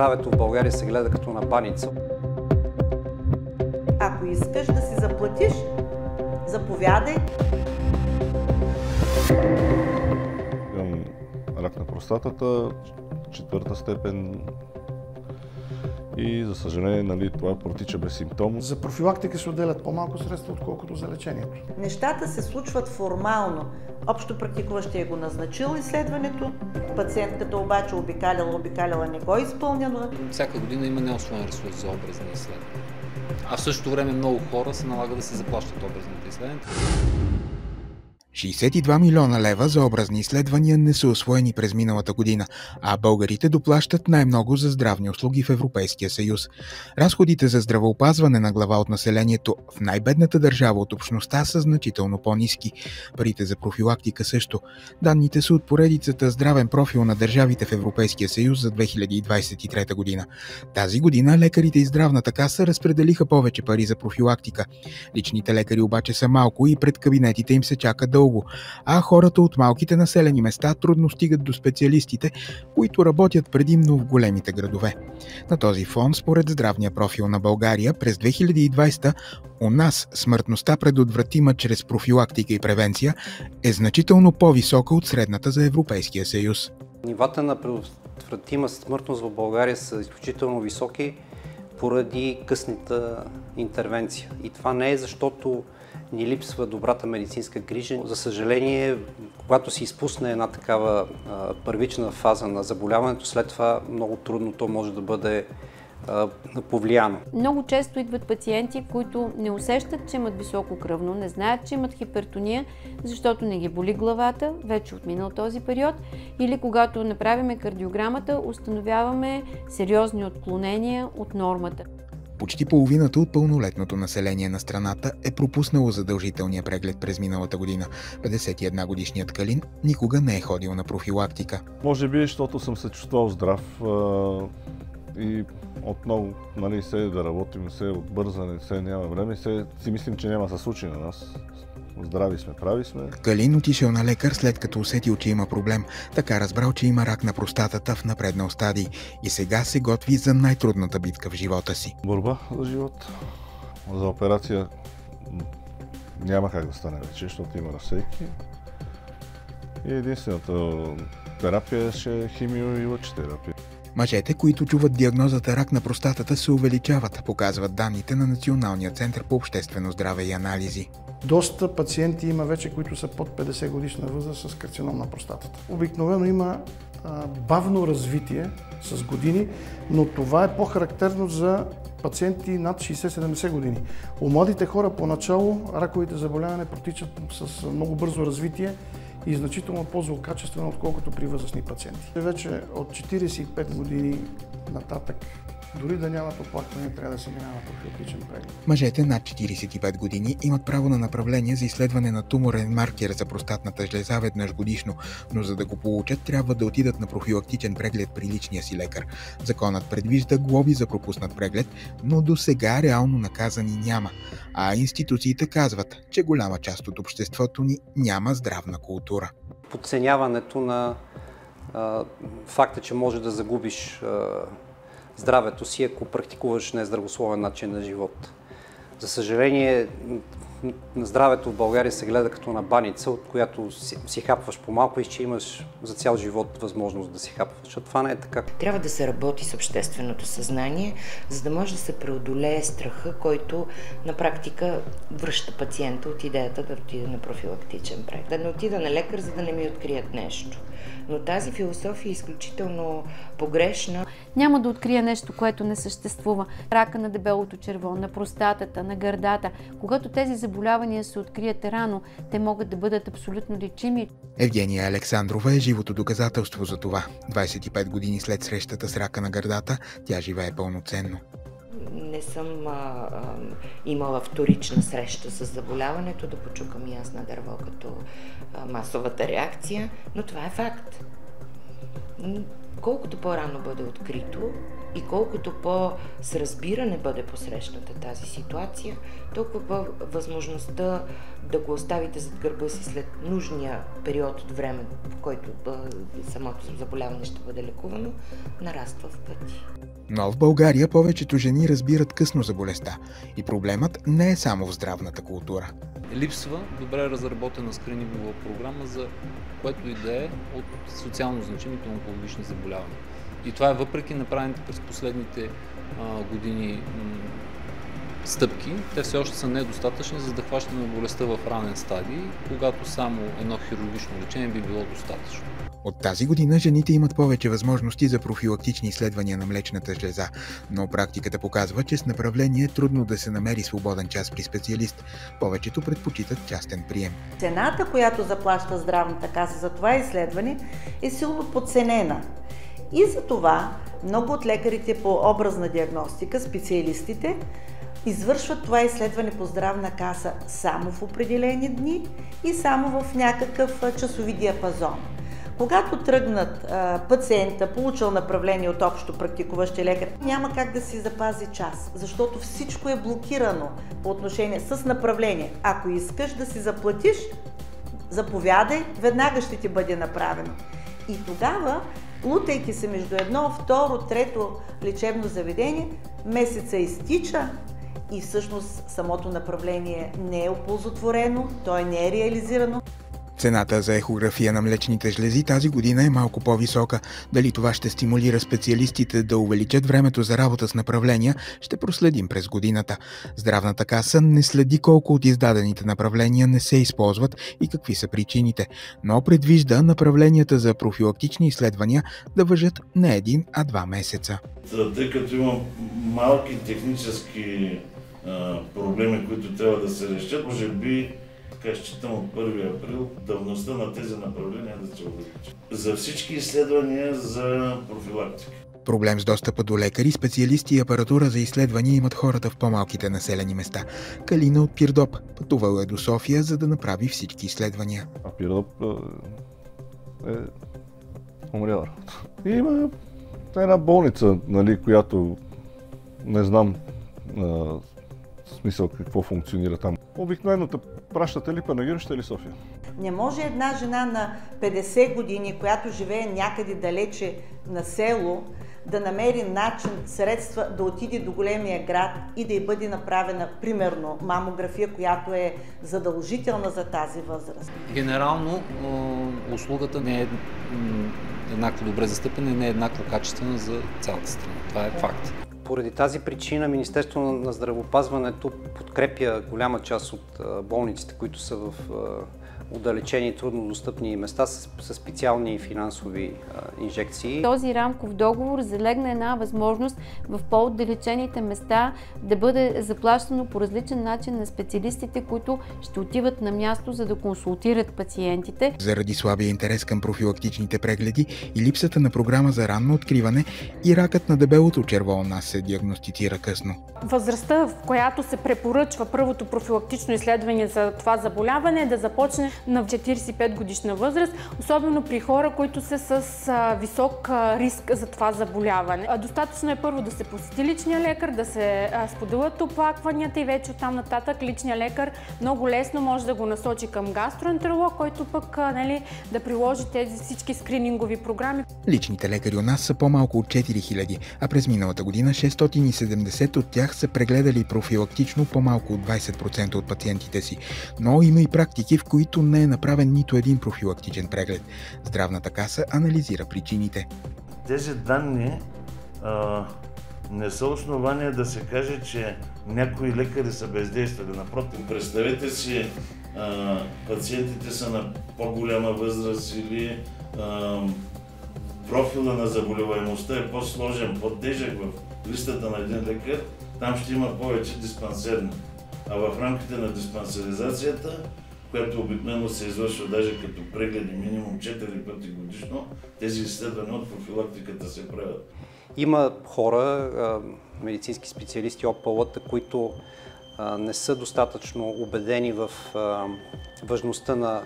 здравето в България се гледа като на баница. Ако искаш да си заплатиш, заповядай. Имам рак на простатата, 4-та степен и за съжаление това протича безсимптомно. За профилактика се отделят по-малко средства, отколкото за лечението. Нещата се случват формално. Общо практикуващия го назначил изследването, пациентката обаче обикаляла, не го изпълнила. Всяка година има неосвоен ресурс за образни изследвания. А в същото време много хора се налага да се заплащат образните изследвания. 62 милиона лева за образни изследвания не са усвоени през миналата година, а българите доплащат най-много за здравни услуги в Европейския съюз. Разходите за здравеопазване на глава от населението в най-бедната държава от общността са значително по-ниски. Парите за профилактика също. Данните са от поредицата здравен профил на държавите в Европейския съюз за 2023 година. Тази година лекарите и здравната каса разпределиха повече пари за профилактика. Личните лекари обаче са малко и пред кабинетите им се чака дълго, а хората от малките населени места трудно стигат до специалистите, които работят предимно в големите градове. На този фон, според здравния профил на България, през 2020 у нас смъртността предотвратима чрез профилактика и превенция е значително по-висока от средната за Европейския съюз. Нивата на предотвратима смъртност в България са изключително високи поради късната интервенция. И това не е защото ни липсва добрата медицинска грижа. За съжаление, когато се изпусне една такава първична фаза на заболяването, след това много трудно то може да бъде повлияно. Много често идват пациенти, които не усещат, че имат високо кръвно, не знаят, че имат хипертония, защото не ги боли главата, вече отминал този период, или когато направим кардиограмата, установяваме сериозни отклонения от нормата. Почти половината от пълнолетното население на страната е пропуснало задължителния преглед през миналата година. 51-годишният Калин никога не е ходил на профилактика. Може би, защото съм се чувствал здрав и отново се да работим, се отбързане, се няма време, си мислим, че няма да се случи на нас. Здрави сме, прави сме. Калин отишъл на лекар, след като усетил, че има проблем. Така разбрал, че има рак на простатата в напреднал стадий и сега се готви за най-трудната битка в живота си. Борба за живот. За операция няма как да стане вече, защото има разсейки. И единствената терапия ще е химио и лъчетерапия. Мъжете, които чуват диагнозата рак на простатата, се увеличават, показват данните на Националния център по обществено здраве и анализи. Доста пациенти има вече, които са под 50 годишна възраст с карцином на простатата. Обикновено има бавно развитие с години, но това е по-характерно за пациенти над 60-70 години. У младите хора поначало раковите заболявания протичат с много бързо развитие и значително по-злокачествено, отколкото при възрастни пациенти. Вече от 45 години нататък, дори да нямат оплакване, трябва да се минава профилактичен преглед. Мъжете над 45 години имат право на направление за изследване на туморен маркер за простатната жлеза веднъж годишно, но за да го получат, трябва да отидат на профилактичен преглед при личния си лекар. Законът предвижда глоби за пропуснат преглед, но до сега реално наказани няма. А институциите казват, че голяма част от обществото ни няма здравна култура. Подценяването на факта, че може да загубиш здравето си, ако практикуваш нездравословен начин на живот. За съжаление, здравето в България се гледа като на баница, от която си хапваш по-малко и че имаш за цял живот възможност да си хапваш. А това не е така. Трябва да се работи с общественото съзнание, за да може да се преодолее страха, който на практика връща пациента от идеята да отиде на профилактичен преглед. Да не отида на лекар, за да не ми открият нещо. Но тази философия е изключително погрешна. Няма да открия нещо, което не съществува. Рака на дебелото черво, на простатата, на гърдата. Когато тези заболявания се открият рано, те могат да бъдат абсолютно лечими. Евгения Александрова е живото доказателство за това. 25 години след срещата с рака на гърдата, тя живее пълноценно. Не съм имала вторична среща с заболяването, да почукам и аз на дърво като масовата реакция, но това е факт. Колкото по-рано бъде открито, И колкото по-с разбиране бъде посрещната тази ситуация, толкова възможността да го оставите зад гърба си след нужния период от време, в който самото заболяване ще бъде лекувано, нараства в пъти. Но в България повечето жени разбират късно за болестта и проблемът не е само в здравната култура. Липсва добре разработена скринингова програма за което и да е от социално значимите онкологични заболявания. И това е въпреки направените през последните години стъпки. Те все още са недостатъчни, за да хващаме болестта в ранен стадий, когато само едно хирургично лечение би било достатъчно. От тази година жените имат повече възможности за профилактични изследвания на млечната жлеза, но практиката показва, че с направление е трудно да се намери свободен час при специалист. Повечето предпочитат частен прием. Цената, която заплаща здравната каса за това изследване, е силно подценена. И за това много от лекарите по образна диагностика, специалистите, извършват това изследване по здравна каса само в определени дни и само в някакъв часови диапазон. Когато тръгнат пациента, получил направление от общо практикуващия лекар, няма как да си запази час, защото всичко е блокирано по отношение с направление. Ако искаш да си заплатиш, заповядай, веднага ще ти бъде направено. И тогава, лутайки се между едно, второ, трето лечебно заведение, месеца изтича и всъщност самото направление не е оползотворено, то не е реализирано. Цената за ехография на млечните жлези тази година е малко по-висока. Дали това ще стимулира специалистите да увеличат времето за работа с направления, ще проследим през годината. Здравната каса не следи колко от издадените направления не се използват и какви са причините, но предвижда направленията за профилактични изследвания да важат не един, а 2 месеца. Тъй като има малки технически проблеми, които трябва да се решат, може би считам от 1 април давността на тези направления да се увеличи. За всички изследвания за профилактика. Проблем с достъпа до лекари, специалисти и апаратура за изследвания имат хората в по-малките населени места. Калина от Пирдоп пътувала е до София, за да направи всички изследвания. А Пирдоп е умряла. И има една болница, която не знам смисъл какво функционира там. Обикновено пращате ли Панагюрище или София? Не може една жена на 50 години, която живее някъде далече на село, да намери начин, средства да отиде до големия град и да й бъде направена, примерно, мамография, която е задължителна за тази възраст. Генерално услугата не е еднакво добре застъпена и не е еднакво качествена за цялата страна. Това е факт. Поради тази причина Министерството на здравеопазването подкрепя голяма част от болниците, които са в отдалечени и трудно достъпни места с специални финансови инжекции. Този рамков договор залегна една възможност в по-отдалечените места да бъде заплащано по различен начин на специалистите, които ще отиват на място, за да консултират пациентите. Заради слабия интерес към профилактичните прегледи и липсата на програма за ранно откриване, и ракът на дебелото черво у нас се диагностицира късно. Възрастта, в която се препоръчва първото профилактично изследване за това заболяване, е да започне на 45 годишна възраст, особено при хора, които са с висок риск за това заболяване. Достатъчно е първо да се посети личния лекар, да се споделят оплакванията и вече оттам нататък личния лекар много лесно може да го насочи към гастроентеролог, който пък да приложи тези всички скринингови програми. Личните лекари у нас са по-малко от 4000, а през миналата година 670 от тях са прегледали профилактично по-малко от 20% от пациентите си. Но има и практики, в които не е направен нито един профилактичен преглед. Здравната каса анализира причините. Тези данни не са основания да се каже, че някои лекари са бездействали. Напротив, представете си, пациентите са на по-голяма възраст или профила на заболеваемостта е по-сложен, по-тежък в листата на един лекар, там ще има повече диспансерни. А в рамките на диспансеризацията, която обикновено се извършва даже като прегледи минимум 4 пъти годишно, тези изследвания от профилактиката се правят. Има хора, медицински специалисти, ОПЛ-та, които не са достатъчно убедени в важността на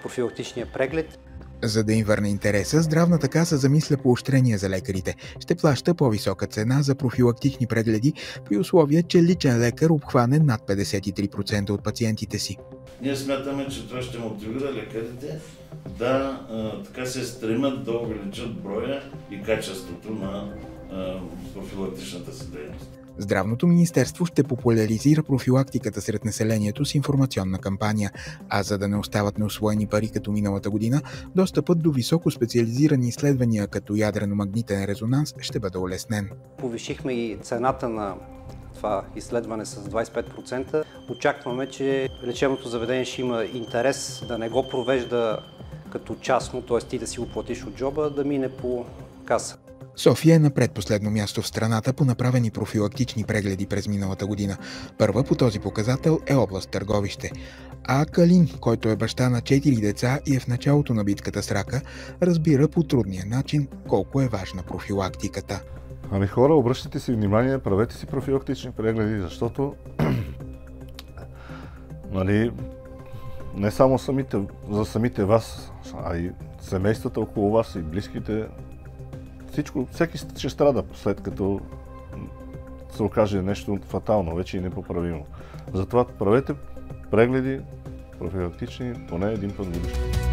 профилактичния преглед. За да им върне интереса, Здравната каса замисля поощрение за лекарите. Ще плаща по-висока цена за профилактични прегледи при условие, че личен лекар обхване над 53% от пациентите си. Ние смятаме, че това ще мотивира лекарите да така се стремят да увеличат броя и качеството на профилактичната си дейност. Здравното министерство ще популяризира профилактиката сред населението с информационна кампания, а за да не остават неусвоени пари като миналата година, достъпът до високо специализирани изследвания като ядрено-магнитен резонанс ще бъде улеснен. Повишихме и цената на това изследване с 25%. Очакваме, че лечебното заведение ще има интерес да не го провежда като частно, т.е. ти да си го платиш от джоба, да мине по каса. София е на предпоследно място в страната по направени профилактични прегледи през миналата година. Първа по този показател е област Търговище. А Калин, който е баща на 4 деца и е в началото на битката с рака, разбира по трудния начин колко е важна профилактиката. Ами хора, обръщайте си внимание, правете си профилактични прегледи, защото не само за самите вас, а и семействата около вас и близките, всеки ще страда след като се окаже нещо фатално, вече и непоправимо. Затова правете прегледи профилактични поне един път годишно.